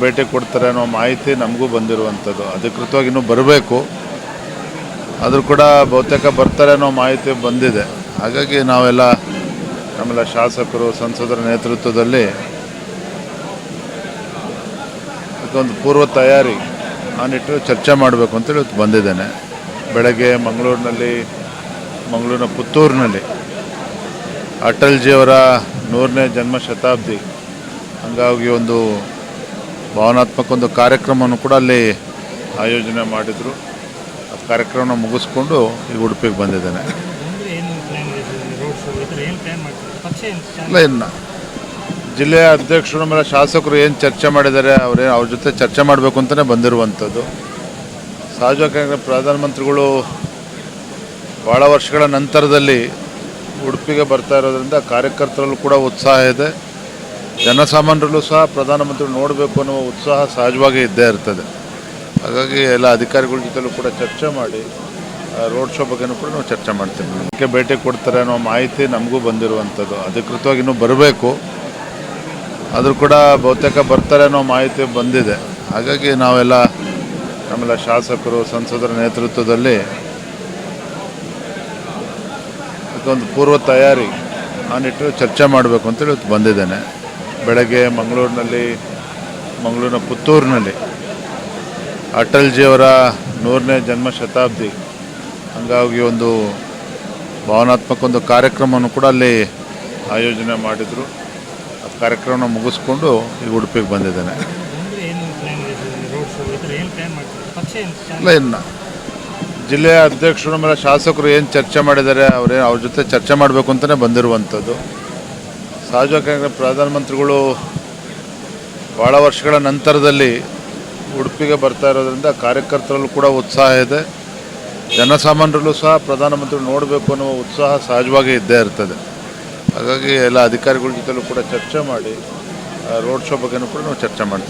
ಭೇಟಿ ಕೊಡ್ತಾರೆ ಅನ್ನೋ ಮಾಹಿತಿ ನಮಗೂ ಬಂದಿರುವಂಥದ್ದು. ಅಧಿಕೃತವಾಗಿ ಇನ್ನೂ ಬರಬೇಕು, ಆದರೂ ಕೂಡ ಬಹುತೇಕ ಬರ್ತಾರೆ ಅನ್ನೋ ಮಾಹಿತಿ ಬಂದಿದೆ. ಹಾಗಾಗಿ ನಮ್ಮೆಲ್ಲ ಶಾಸಕರು, ಸಂಸದರ ನೇತೃತ್ವದಲ್ಲಿ ಅದಕ್ಕೊಂದು ಪೂರ್ವ ತಯಾರಿ ಆ ನಿಟ್ಟಿನಲ್ಲಿ ಚರ್ಚೆ ಮಾಡಬೇಕು ಅಂತೇಳಿ ಇವತ್ತು ಬಂದಿದ್ದೇನೆ. ಬೆಳಗ್ಗೆ ಮಂಗಳೂರಿನ ಪುತ್ತೂರಿನಲ್ಲಿ ಅಟಲ್ಜಿಯವರ 100ನೇ ಜನ್ಮ ಶತಾಬ್ದಿ ಹಂಗಾಗಿ ಒಂದು ಭಾವನಾತ್ಮಕ ಒಂದು ಕಾರ್ಯಕ್ರಮವನ್ನು ಕೂಡ ಅಲ್ಲಿ ಆಯೋಜನೆ ಮಾಡಿದರು. ಆ ಕಾರ್ಯಕ್ರಮನ ಮುಗಿಸ್ಕೊಂಡು ಈಗ ಉಡುಪಿಗೆ ಬಂದಿದ್ದೇನೆ. ಇಲ್ಲ, ಇನ್ನು ಜಿಲ್ಲೆಯ ಅಧ್ಯಕ್ಷರು ಮೇಲೆ ಶಾಸಕರು ಏನು ಚರ್ಚೆ ಮಾಡಿದ್ದಾರೆ, ಅವ್ರ ಜೊತೆ ಚರ್ಚೆ ಮಾಡಬೇಕು ಅಂತಲೇ ಬಂದಿರುವಂಥದ್ದು. ಸಹಜವಾಗಿ ಪ್ರಧಾನಮಂತ್ರಿಗಳು ಭಾಳ ವರ್ಷಗಳ ನಂತರದಲ್ಲಿ ಉಡುಪಿಗೆ ಬರ್ತಾ ಇರೋದ್ರಿಂದ ಕಾರ್ಯಕರ್ತರಲ್ಲೂ ಕೂಡ ಉತ್ಸಾಹ ಇದೆ. ಜನಸಾಮಾನ್ಯರಲ್ಲೂ ಸಹ ಪ್ರಧಾನಮಂತ್ರಿ ನೋಡಬೇಕು ಅನ್ನುವ ಉತ್ಸಾಹ ಸಹಜವಾಗಿ ಇದ್ದೇ ಇರ್ತದೆ. ಹಾಗಾಗಿ ಎಲ್ಲ ಅಧಿಕಾರಿಗಳ ಜೊತೆಲೂ ಕೂಡ ಚರ್ಚೆ ಮಾಡಿ ರೋಡ್ ಶೋ ಬಗ್ಗೆನೂ ಕೂಡ ನಾವು ಚರ್ಚೆ ಮಾಡ್ತೀವಿ. ಭೇಟಿ ಕೊಡ್ತಾರೆ ಅನ್ನೋ ಮಾಹಿತಿ ನಮಗೂ ಬಂದಿರುವಂಥದ್ದು. ಅಧಿಕೃತವಾಗಿ ಇನ್ನೂ ಬರಬೇಕು, ಆದರೂ ಕೂಡ ಬಹುತೇಕ ಬರ್ತಾರೆ ಅನ್ನೋ ಮಾಹಿತಿ ಬಂದಿದೆ. ಹಾಗಾಗಿ ನಮ್ಮೆಲ್ಲ ಶಾಸಕರು, ಸಂಸದರ ನೇತೃತ್ವದಲ್ಲಿ ಅದಕ್ಕೊಂದು ಪೂರ್ವ ತಯಾರಿ ಆ ನಿಟ್ಟಿನಲ್ಲಿ ಚರ್ಚೆ ಮಾಡಬೇಕು ಅಂತೇಳಿ ಇವತ್ತು ಬಂದಿದ್ದೇನೆ. ಬೆಳಗ್ಗೆ ಮಂಗಳೂರಿನ ಪುತ್ತೂರಿನಲ್ಲಿ ಅಟಲ್ಜಿಯವರ 100ನೇ ಜನ್ಮ ಶತಾಬ್ದಿ ಹಂಗಾಗಿ ಒಂದು ಭಾವನಾತ್ಮಕ ಒಂದು ಕಾರ್ಯಕ್ರಮವನ್ನು ಕೂಡ ಅಲ್ಲಿ ಆಯೋಜನೆ ಮಾಡಿದರು. ಆ ಕಾರ್ಯಕ್ರಮನ ಮುಗಿಸ್ಕೊಂಡು ಈಗ ಉಡುಪಿಗೆ ಬಂದಿದ್ದೇನೆ. ಇಲ್ಲ, ಇನ್ನು ಜಿಲ್ಲೆಯ ಅಧ್ಯಕ್ಷರ ಮೇಲೆ ಶಾಸಕರು ಏನು ಚರ್ಚೆ ಮಾಡಿದ್ದಾರೆ, ಅವ್ರ ಜೊತೆ ಚರ್ಚೆ ಮಾಡಬೇಕು ಅಂತಲೇ ಬಂದಿರುವಂಥದ್ದು. ಸಹಜವಾಗಿ ಪ್ರಧಾನಮಂತ್ರಿಗಳು ಭಾಳ ವರ್ಷಗಳ ನಂತರದಲ್ಲಿ ಉಡುಪಿಗೆ ಬರ್ತಾ ಇರೋದ್ರಿಂದ ಕಾರ್ಯಕರ್ತರಲ್ಲೂ ಕೂಡ ಉತ್ಸಾಹ ಇದೆ. ಜನಸಾಮಾನ್ಯರಲ್ಲೂ ಸಹ ಪ್ರಧಾನಮಂತ್ರಿ ನೋಡಬೇಕು ಅನ್ನುವ ಉತ್ಸಾಹ ಸಹಜವಾಗಿ ಇದ್ದೇ ಇರ್ತದೆ. ಹಾಗಾಗಿ ಎಲ್ಲ ಅಧಿಕಾರಿಗಳ ಜೊತೆಲೂ ಕೂಡ ಚರ್ಚೆ ಮಾಡಿ ರೋಡ್ ಶೋ ಬಗ್ಗೆನೂ ಕೂಡ ನಾವು ಚರ್ಚೆ ಮಾಡ್ತೀವಿ.